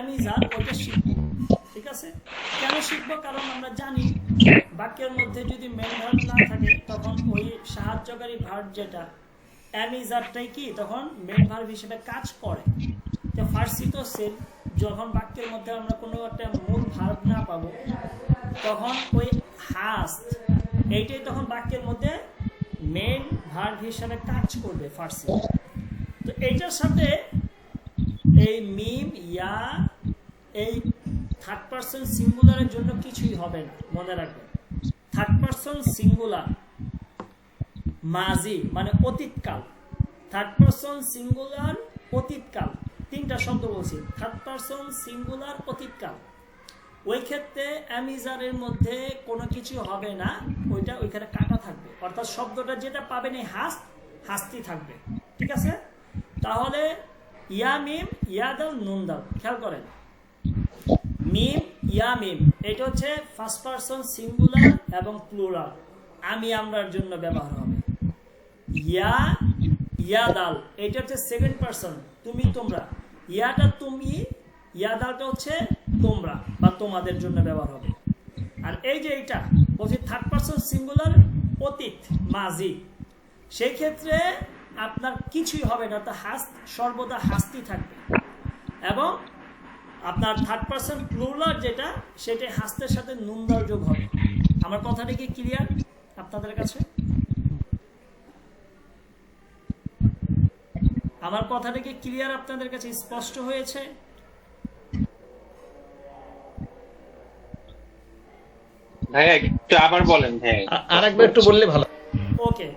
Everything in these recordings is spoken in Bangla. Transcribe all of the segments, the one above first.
অ্যামিজার ওইটা শিখবো। ঠিক আছে, কেন শিখবো? কারণ আমরা জানি বাক্যের মধ্যে যদি মেন ভার্ব না থাকে তখন ওই সাহায্যকারী ভার্ব যেটা অ্যামিজারটাই কি তখন মেন ভার্ব হিসেবে কাজ করে। তো ফার্সি তো সেম, যখন বাক্যের মধ্যে আমরা কোনো একটা মূল ভার্ব না পাবো তখন ওই হাস্ট এইটাই তখন বাক্যের মধ্যে মেন ভার্ব হিসেবে কাজ করবে ফার্সি। তো এইটার সাথে এই মিম ইয়া এই থার্ড পারসন সিঙ্গুলারের জন্য কিছুই হবে না, মনে রাখবেন। থার্ড পারসন সিঙ্গুলার মাজি মানে অতীতকাল, থার্ড পারসন সিঙ্গুলার অতীতকাল, তিনটা শব্দ বলছি, থার্ড পারসন সিঙ্গুলার অতীতকাল। ওই ক্ষেত্রে অ্যামিজারের মধ্যে কোনো কিছু হবে না, ওইটা ওইখানে কাটা থাকবে, অর্থাৎ শব্দটা যেটা পাবেন এই হাস্তি থাকবে। ঠিক আছে, তাহলে ইয়া মিম ইয়া দাল নুন দাল, খেয়াল করেন মিম ইয়া মিম এটা হচ্ছে ফার্স্ট পারসন সিঙ্গুলার এবং প্লুরাল, আমি আমরার জন্য ব্যবহার হবে। ইয়া ইয়া দাল এটা হচ্ছে সেকেন্ড পারসন তুমি তোমরা, ইয়াটা তুমি, ইয়া দালটা হচ্ছে তোমরা বা তোমাদের জন্য ব্যবহার হবে। আর এই যে এটা বলছি থার্ড পারসন সিঙ্গুলার অতীত মাজি, সেই ক্ষেত্রে আপনার কিছুই হবে না, তা সর্বদা হাস্তি থাকবে। এবং আপনার থার্ড পারসন প্লুরাল যেটা সেটা হাস্তের সাথে নুন দাল যোগ হবে। আমার কথাটা কি ক্লিয়ার আপনাদের কাছে? আমার কথাটা কি ক্লিয়ার আপনাদের কাছে, স্পষ্ট হয়েছে? ভাইয়া একটু আবার বলেন। হ্যাঁ, আরেকবার একটু বললে ভালো। ওকে,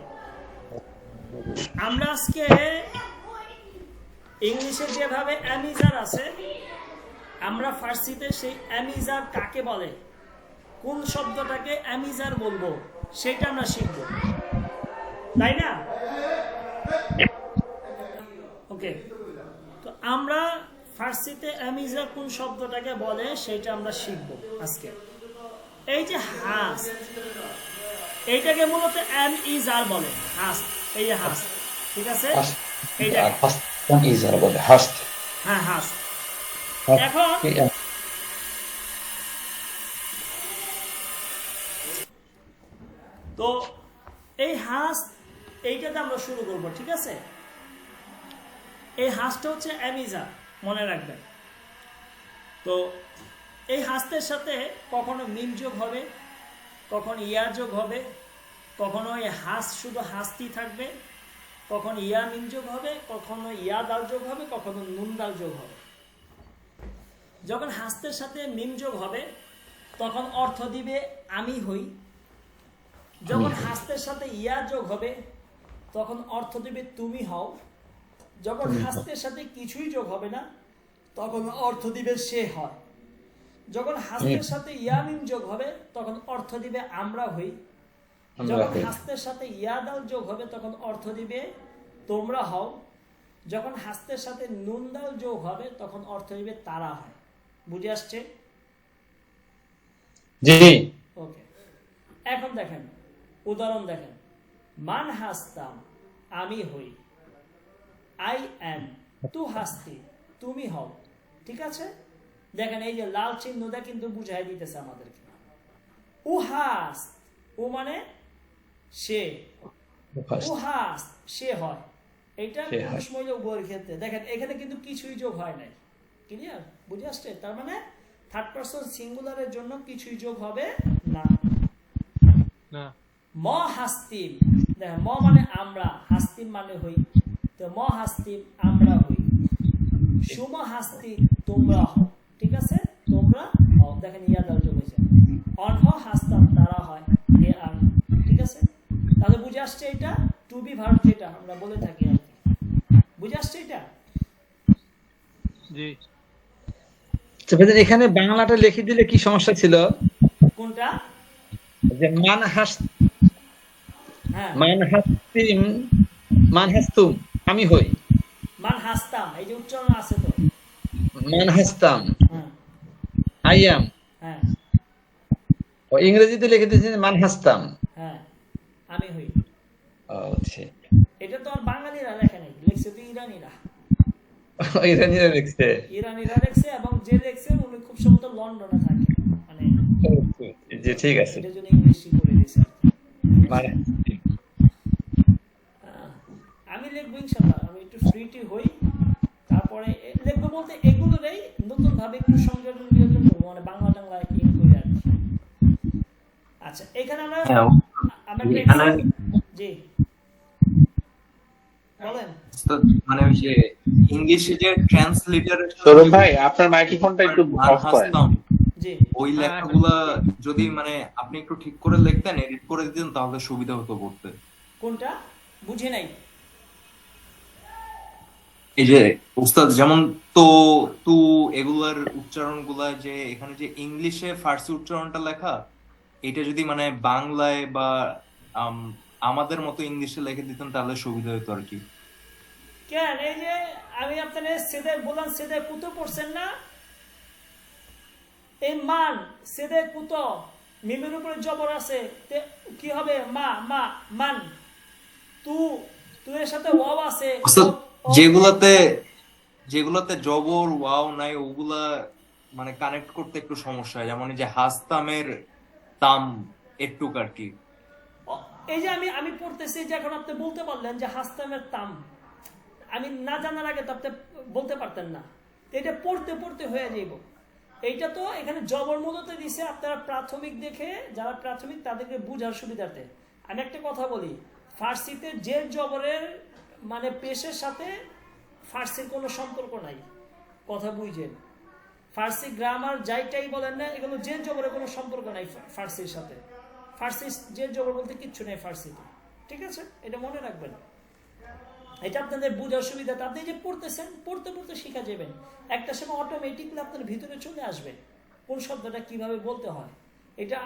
আমরা আজকে ইংলিশে যেভাবে অ্যামিজার আছে আমরা ফার্সিতে সেই অ্যামিজার কাকে বলে, কোন শব্দটাকে অ্যামিজার বলবো সেটা আমরা শিখব, তাই না? ওকে, তো আমরা ফার্সিতে অ্যামিজার কোন শব্দটাকে বলে সেটা আমরা শিখব আজকে। এই যে হাস, এইটাকে মূলত অ্যামিজার বলে, হাস, এই যে হাস, ঠিক আছে, এইটা ইজার বলে হাস্ত। হ্যাঁ হাস। এখন তো এই হাস এইটাতে আমরা শুরু করব, ঠিক আছে? এই হাসটা হচ্ছে অ্যামিজার, মনে রাখবেন। তো এই হাসতের সাথে কখনো মিম যোগ হবে, কখনো ইয়া যোগ হবে, কখনো এই হাস শুধু হাসতি থাকবে, কখনো ইয়া মিম যোগ হবে, কখনো ইয়া দাল যোগ হবে, কখনো নুন দাল যোগ হবে। যখন হাসতের সাথে মিম যোগ হবে তখন অর্থ দিবে আমি হই। যখন হাসতের সাথে ইয়া যোগ হবে তখন অর্থ দিবে তুমি হও। যখন হাসতের সাথে কিছুই যোগ হবে না তখন অর্থ দিবে সে হয়। যখন হাসতের সাথে ইয়া মিম যোগ হবে তখন অর্থ দিবে আমরা হই। যখন হাসতের সাথে ইয়া দাল যোগ হবে তখন অর্থ দিবে তোমরা হও। যখন হাসতের সাথে নুন দাল যোগ হবে তখন অর্থ দিবে তারা হয়। বুঝে আসছে? জি। ওকে, এখন দেখেন উদাহরণ দেখেন, মান হাসতাম আমি হই, আই এম, তু হাসতি তুমি হও। ঠিক আছে, দেখেন এই যে লাল চিহ্নটা কিন্তু বুঝাই দিতেছে আমাদেরকে। উ হাস, ও মানে সে, উ হাস সে হয়। এইটা পুরুষ মহিলা উভয়ের ক্ষেত্রে। দেখেন এখানে কিন্তু কিছুই যোগ হয় নাই, ক্লিয়ার? বুঝে আসছে? তার মানে থার্ড পারসন সিঙ্গুলারের জন্য কিছুই যোগ হবে না। ম হাস্তিম, দেখেন ম মানে আমরা, হাস্তিম মানে হই, তো ম হাস্তিম আমরা হই। সুম হাস্তি তোমরা হও, ঠিক আছে, তোমরা হও। দেখেন ইয়া দাল যোগ হয়েছে। অনহ হাস্তাম তারা হয়, এ আর, ঠিক আছে? তাহলে বুঝে আসছে এটা টু বি ভার্ব যেটা আমরা বলে থাকি আর কি। বুঝে আসছে এটা? জি। এখানে বাংলাটা লিখে দিলে কি সমস্যা ছিল? কোনটা? যে মান হাস্তিম, মান হাস্তুম আমি হই, মান হাসতাম, এই যে উচ্চারণ আছে তো, মান হাস্তাম হ্যাঁ আই এম, হ্যাঁ ও ইংরেজিতে লিখে দিয়েছেন মান হাস্তাম, হ্যাঁ আমি হই। ও ঠিক। এটা তো আর বাঙালিরা লেখে নাই, লিখছে তো ইরানিরা। ইরানিরা লিখছে। ইরানিরা লিখছে এবং যে দেখছেন উনি খুব সম্ভবত লন্ডনে থাকে, মানে জি ঠিক আছে। এটার জন্য ইংলিশই করে দিয়েছে। মানে আমি লিখবো ইনশাল্লাহ, আমি একটু ফ্রি হই, তারপরে লিখবো বলতে এগুলোরই নতুন ভাবে একটু সংযোজন বিয়োজন করবো, মানে বাংলা টাংলা ইন করে আর কি। আচ্ছা, এখানে আমরা হ্যাঁ, আমরা এখানে জি বলেন। মানে ওই যে ইংলিশে যে ট্রান্সলিটারের তরুণ ভাই আপনার মাইক্রোফোনটা একটু অফ করেন। জি ওই লেখাগুলা যদি মানে আপনি একটু ঠিক করে লিখতেন, এডিট করে দিতেন, তাহলে সুবিধা হতো পড়তে। কোনটা বুঝে নাই? এই যে উস্তাদ যেমন তো তু এগুলার উচ্চারণগুলা, যে এখানে যে ইংলিশে ফার্সি উচ্চারণটা লেখা, এটা যদি মানে বাংলায় বা আমাদের মতো ইংলিশে লিখে দিতেন তাহলে সুবিধা হতো আর কি। কেন, এই যে আমি আপনাদের সেদে বললাম, সেদে কুতো পড়ছেন না? এই মান সেদে কুতো, মিমের উপরে জবর আছে, কি হবে? মা মা মান। তু তু এর সাথে ওয়াও আছে। উস্তাদ যেগুলাতে জবর ওয়াও নাই, ওগুলা মানে কানেক্ট করতে একটু সমস্যা হয়, যেমন এই যে হাসতামের তাম একটু আর কি। এই যে আমি পড়তেছি, যে এখন আপনি বলতে পারলেন যে হাসতামের তাম, আমি না জানার আগে তো আপনি বলতে পারতেন না, এটা পড়তে পড়তে হয়ে যাইব। এইটা তো এখানে জবর মূলতে দিছে, আপনারা প্রাথমিক দেখে, যারা প্রাথমিক তাদেরকে বুঝার সুবিধার্থে আমি একটা কথা বলি, ফার্সিতে যে জবরের মানে পেশের সাথে ফার্সির কোনো সম্পর্ক নাই, কথা বুঝছেন? ফার্সি গ্রামার যাইটাই বলেন না, এগুলো যে জবরের কোনো সম্পর্ক নাই ফার্সির সাথে। ফার্সি যে জবর বলতে কিচ্ছু নেই ফার্সিতে, ঠিক আছে? এটা মনে রাখবেন, এটা আপনাদের বুঝার সুবিধাটা। আপনি যে পড়তেছেন, পড়তে পড়তে শিখা যাবেন, একটা সময় অটোমেটিকলি আপনার ভিতরে চলে আসবে কোন শব্দটা কিভাবে বলতে হয়। এটা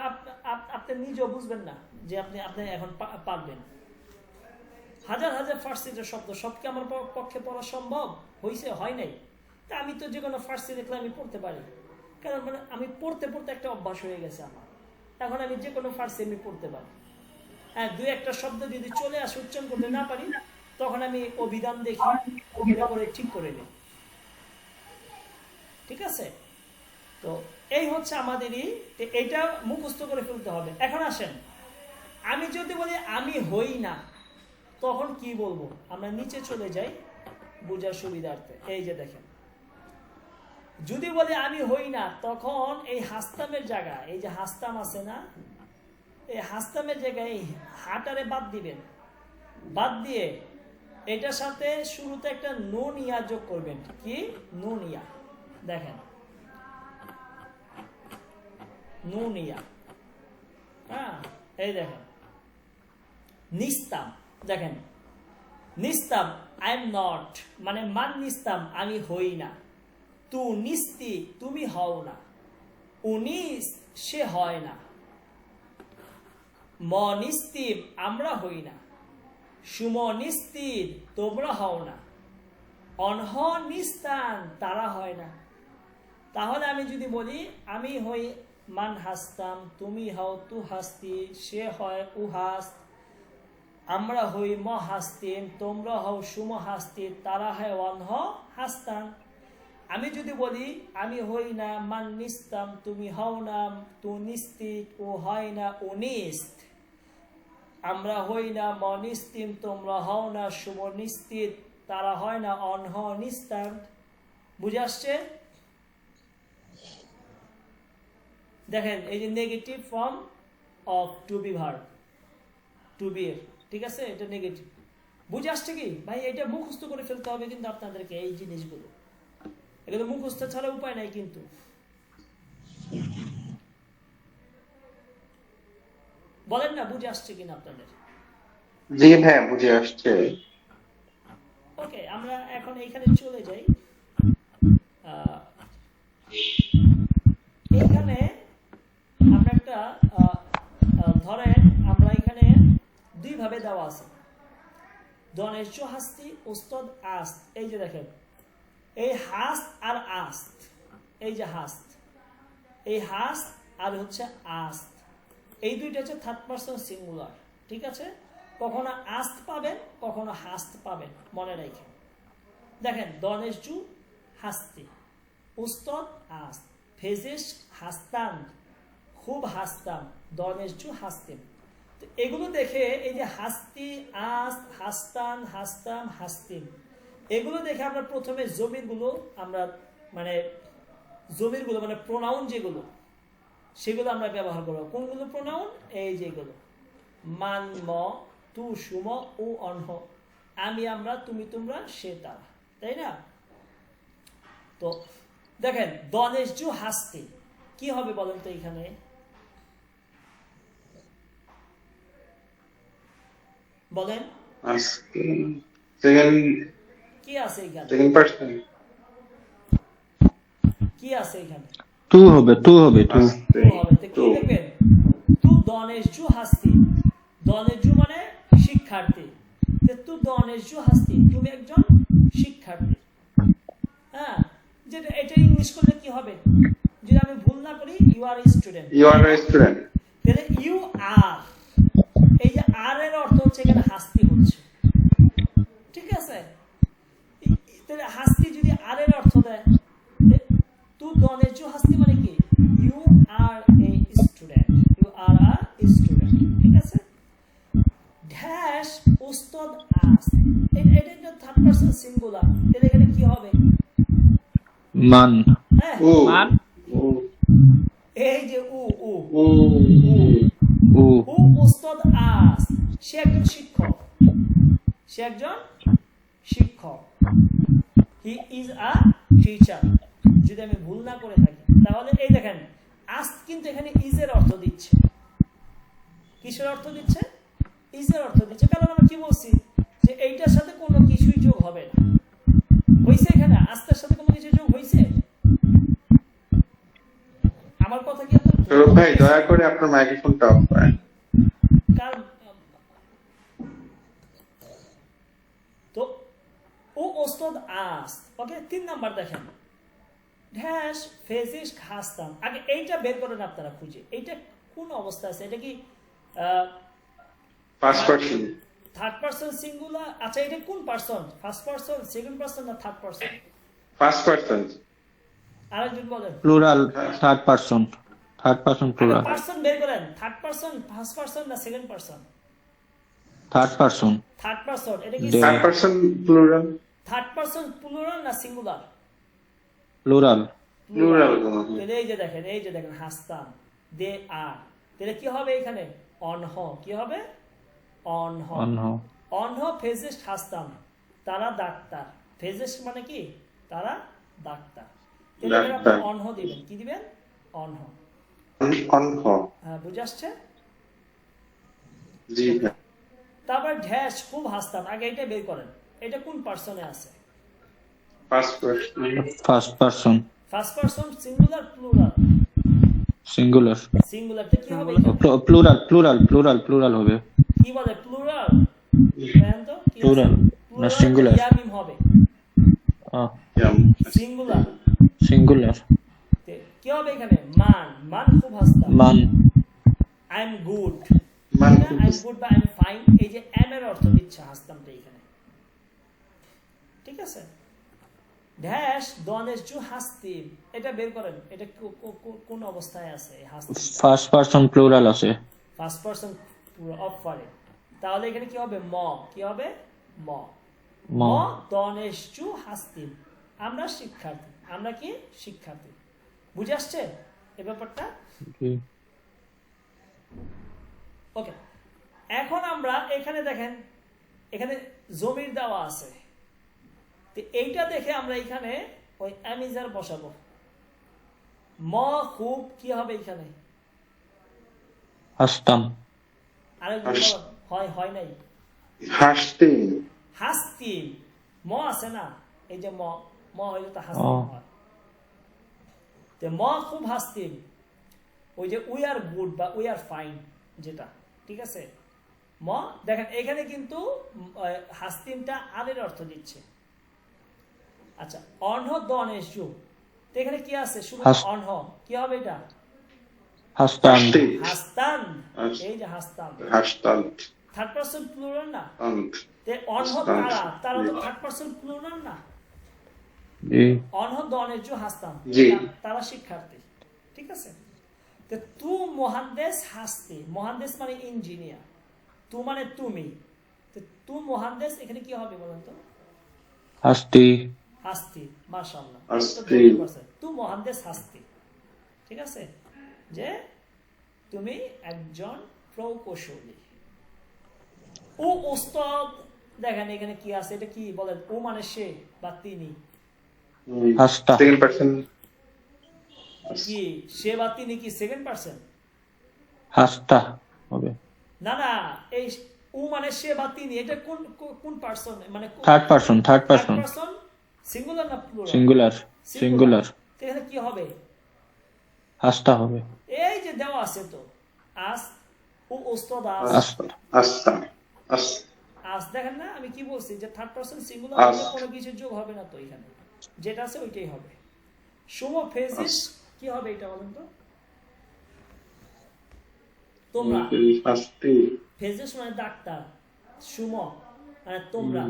আপনি নিজেও বুঝবেন না যে আপনি এখন পারবেন। হাজার হাজার ফার্সিতে শব্দ, সবকে আমার পক্ষে পড়া সম্ভব হয়েছে? হয় নাই। তা আমি তো যে কোনো ফার্সি দেখলে আমি পড়তে পারি, কারণ মানে আমি পড়তে পড়তে একটা অভ্যাস হয়ে গেছে আমার, এখন আমি যে কোনো ফার্সি আমি পড়তে পারি। হ্যাঁ, দুই একটা শব্দ যদি চলে আসে, উচ্চারণ করতে না পারি, তখন আমি অভিধান দেখি, এটা করে ঠিক করে নিই, ঠিক আছে? তো এই হচ্ছে আমাদেরই, এইটা মুখস্থ করে ফেলতে হবে। এখন আসেন, আমি যদি বলি আমি হই না, তখন কি বলবো? আমরা নিচে চলে যাই বুঝার সুবিধার্থে। এই যে দেখেন, যদি বলি আমি হই না, তখন এই হাস্তামের জায়গা, এই যে হাস্তাম আছে না, এই হাস্তামের জায়গায় এই হাটারে বাদ দিবেন, বাদ দিয়ে এটার সাথে শুরুতে একটা নুন ইয়া যোগ করবেন। কি নুন ইয়া? দেখেন নুন ইয়া, হ্যাঁ এই দেখেন নিস্তাম, দেখেন নিস্তাম, আই এম নট, মানে মান নিস্তাম, আমি হই না। তু নিস্তি, তুমি হও না। উনি, সে হয় না। ম নিস্তিব, আমরা হই না। সুম নিস্তির, তোমরা হও না। অনহ নিস্তান, তারা হয় না। তাহলে আমি যদি বলি আমি হই মান হাসতাম, তুমি হও তু হাস্তি, সে হয় উ হাস্ত, আমরা হই ম হাস্তিন, তোমরা হও সুম হাস্তি, তারা হয় অনহ হাস্তান। আমি যদি বলি আমি হই না মান নিস্তাম, তুমি হও না তু নিস্তিত, ও হয় না ও নিস্ত, আমরা হই না ম নিস্তিম, তোমরা হও না সুম নিস্তিত, তারা হয় না অনহ নিস্তান। বুঝে আসছে? দেখেন এই যে negative form of to be verb, to be এর, ঠিক আছে? এটা নেগেটিভ। বুঝে আসছে কি ভাই? এটা মুখস্থ করে ফেলতে হবে কিন্তু আপনাদেরকে, এই জিনিসগুলো এগুলো মুখস্থ ছাড়া উপায় নাই কিন্তু। বলেন না, বুঝে আসছে কিনা আপনাদের? জি হ্যাঁ বুঝে আসছে। ওকে, আমরা এখন এইখানে চলে যাই। এইখানে আমরা একটা ধরেন আমরা এখানে দুই ভাবে দেওয়া আছে, দনেশ হাস্তি ওস্তাদ আস্ত। এই যে দেখেন, এই হাস্ত আর আস্ত, এই যে হাস্ত, এই হাস্ত আর হচ্ছে আস্ত, এই দুইটা হচ্ছে থার্ড পারসন সিঙ্গুলার, ঠিক আছে? কখনো আস্ত পাবেন, কখনো হাস্ত পাবেন, মনে রাখেন। দেখেন দনেশ হাস্তি, উস্তাদ আস ফেজিস হাসতান খুব হাসতাম দনেশজু হাসতেন। তো এগুলো দেখে এই যে হাসতি আস হাসতান হাসতাম হাসতিন এগুলো দেখে আমরা প্রথমে জমিরগুলো আমরা মানে প্রোনাউন যেগুলো সেগুলো আমরা ব্যবহার করবো। কোনগুলো প্রোনাউন? এই যেগুলো মান ম তু সুম ও অনহ, আমি আমরা তুমি তোমরা সে তারা, তাই না? তো দেখেন দনেশজু হাসতে কি হবে বলেন তো এখানে? বলেন কি আছে এখানে? সেকেন্ড পার্সন কি আছে এখানে? টু হবে টু হবে টু তু হবে। তো কি দেখবেন? তু দনেশজু হাসতি, দনেশজু মানে শিক্ষার্থী। তু দনেশজু হাসতি, তুমি একজন শিক্ষার্থী। হ্যাঁ, যেটা এটা ইংলিশ করলে কি হবে? যদি আমি ভুল না করি, you are student. You are a student. তাহলে ইউ আর, এই যে আর এর অর্থ হচ্ছে এখানে হাসতি হচ্ছে, ঠিক আছে? তাহলে হাসতি যদি আর এর অর্থ দেয়, তু দনেশজু হাসতি মানে কি? You are a student, you are a student, ঠিক আছে? ড্যাশ উস্তাদ আস, এটা একটা থার্ড পারসন সিঙ্গুলার। তাহলে এখানে কি হবে? মান হ্যাঁ, ও মান ও এই যে উ উ ও উ ও উস্তাদ আস, সে একজন শিক্ষক, সে একজন শিক্ষক। হি ইজ আ টিচার, যদি আমি ভুল না করে থাকি। তাহলে এই দেখেন আস কিন্তু এখানে ইজের অর্থ দিচ্ছে। কিসের অর্থ দিচ্ছে? ইজের অর্থ দিচ্ছে। কারণ আমরা কি বলছি যে এইটার সাথে কোনো কিছুই যোগ হবে না। হয়েছে এখানে আস্তের সাথে কোনো কিছু যোগ হয়েছে? আমার কথা কি আপনার সৌরভ ভাই দয়া করে আপনার মাইক্রোফোনটা অফ করেন। কার তো ও ওস্তাদ আস, ওকে? 3 নাম্বার দেখেন ড্যাশ ফেজিস হাসতাম। আগে এইটা বের করেন আপনারা খুঁজে, এইটা কোন অবস্থা আছে? এটা কি first person third person singular? আচ্ছা, এটা কোন person? First person, second person না থার্ড পারসন? ফার্স্ট পার্সন আরেকজন বলেন। Plural third person plural person বের করেন। থার্ড পারসন, ফার্স্ট পারসন না second person? Third person third person. এটা কি third person plural third person plural না সিঙ্গুলার? প্লুরাল প্লুরাল তাহলে এই যে দেখেন হাসতাম, দে আর, তাহলে কি হবে এখানে? অনহ। কি হবে? অনহ। অনহ অনহ ফেজিস্ট হাসতাম, তারা ডাক্তার। ফেজিস্ট মানে কি? তারা ডাক্তার। তাহলে এখানে আপনি ডাক্তার। অনহ দিবেন। কি দিবেন? অনহ। অনহ। হ্যাঁ, বুঝে আসছে? জি ভাই। তারপর ঢ্যাশ খুব হাসতাম। আগে এটা বের করেন, এটা কোন পারসনে আছে? First person first person first person singular plural? Singular সিঙ্গুলারটা কি হবে এখানে? প্লুরাল হবে কি বলে? প্লুরাল? দেখেন তো কি আছে? প্লুরাল না সিঙ্গুলার ইয়ামিম হবে সিঙ্গুলার। সিঙ্গুলার কি হবে এখানে? মান। মান খুব হাসতাম। মান আই এম গুড। মান আই এম গুড বা আই এম ফাইন, এই যে এম এর অর্থ দিচ্ছে হাসতামটা এখানে, ঠিক আছে? ড্যাশ দনেশজু হাসতিম, এটা বের করেন। এটা কোন অবস্থায় আছে এই হাসতিম? ফার্স্ট পারসন প্লুরাল আছে ফার্স্ট পারসন অফ করে। তাহলে এখানে কি হবে? ম। কি হবে? ম। ম দনেশজু হাসতিম, আমরা শিক্ষার্থী। আমরা কি? শিক্ষার্থী। বুঝে আসছে এই ব্যাপারটা? ওকে, এখন আমরা এখানে দেখেন, এখানে জমির দেওয়া আছে। তো এইটা দেখে আমরা এখানে ওই অ্যামিজার বসাবো। ম খুব কি হবে এখানে? হাসতাম আরেকজন বলেন। হয় নাই। হাসতেন হাসতিম, ম আছে না? এই যে ম হইলে তো হাসতিম হয়। তো ম খুব হাসতিম, ওই যে উই আর গুড বা উই আর ফাইন যেটা, ঠিক আছে? ম দেখেন এখানে কিন্তু হাসতিমটা আলের অর্থ দিচ্ছে। আচ্ছা, অনহ দনেশজু, তো এখানে কি আছে? শুধু অনহ। কি হবে এটা? হাসতাম হাসতান। এই যে হাসতাম, হাসতান থার্ড পারসন প্লুরাল না? অন্ত তে অনহ তারা, তারা তো থার্ড পারসন প্লুরাল না? জি অনহ দনেজু হাসতাম, জি। তারা শিক্ষার্থী, ঠিক আছে। তো তু মহান্দেশ হাসতে, মহান্দেশ মানে ইঞ্জিনিয়ার, তু মানে তুমি, তো তু মহান্দেশ এখানে কি হবে বলেন তো? হাস্তি হাস্তি, মাশাআল্লাহ, হাস্তি। তু মহান্দেশ হাস্তি, ঠিক আছে, যে তুমি একজন প্রকৌশলী। ও ওস্তাদ, দেখেন এখানে কি আছে, এটা কি বলেন? ও মানে সে বা তিনি, হাস্তা সেকেন্ড পার্সন। কি সে বা তিনি কি সেকেন্ড পার্সন? হাস্তা হবে না না, এই ও মানে সে বা তিনি, এটা কোন কোন পার্সন, মানে থার্ড পারসন পার্সন, সিঙ্গুলার না প্লুরাল? সিঙ্গুলার সিঙ্গুলার এখানে কি হবে? হাস্তা হবে এই যে দেওয়া আছে তো, আস, ও ওস্তাদ আস, আস্তা আস্তা। আস, দেখেন না আমি কি বলছি, যে থার্ড পার্সন সিঙ্গুলার আস। কোনো কিছু যোগ হবে না তো, এখানে যেটা আছে ওইটাই হবে। সুমো ফেজিস কি হবে এটা বলেন তো? তোমরা, হাস্তি। ফেজিস মানে ডাক্তার, সুমো মানে তোমরা,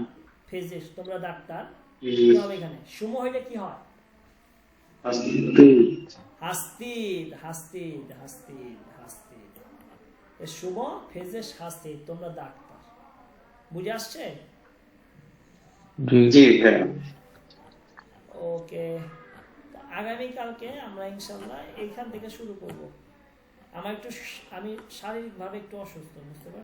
ফেজিস তোমরা ডাক্তার, কি হবে এখানে? সুমো হইলে কি হয়? হাস্তি। হাস্তিদ, হাস্তিদ, হাস্তিদ, হাস্তিদ, সুমো ফেজিস হাস্তিদ, তোমরা ডাক্তার। বুঝে আসছে? জি জি হ্যাঁ। ওকে, আগামীকালকে আমরা ইনশাল্লাহ এইখান থেকে শুরু করব। আমার একটু, আমি শারীরিকভাবে একটু অসুস্থ, বুঝতে পারছি।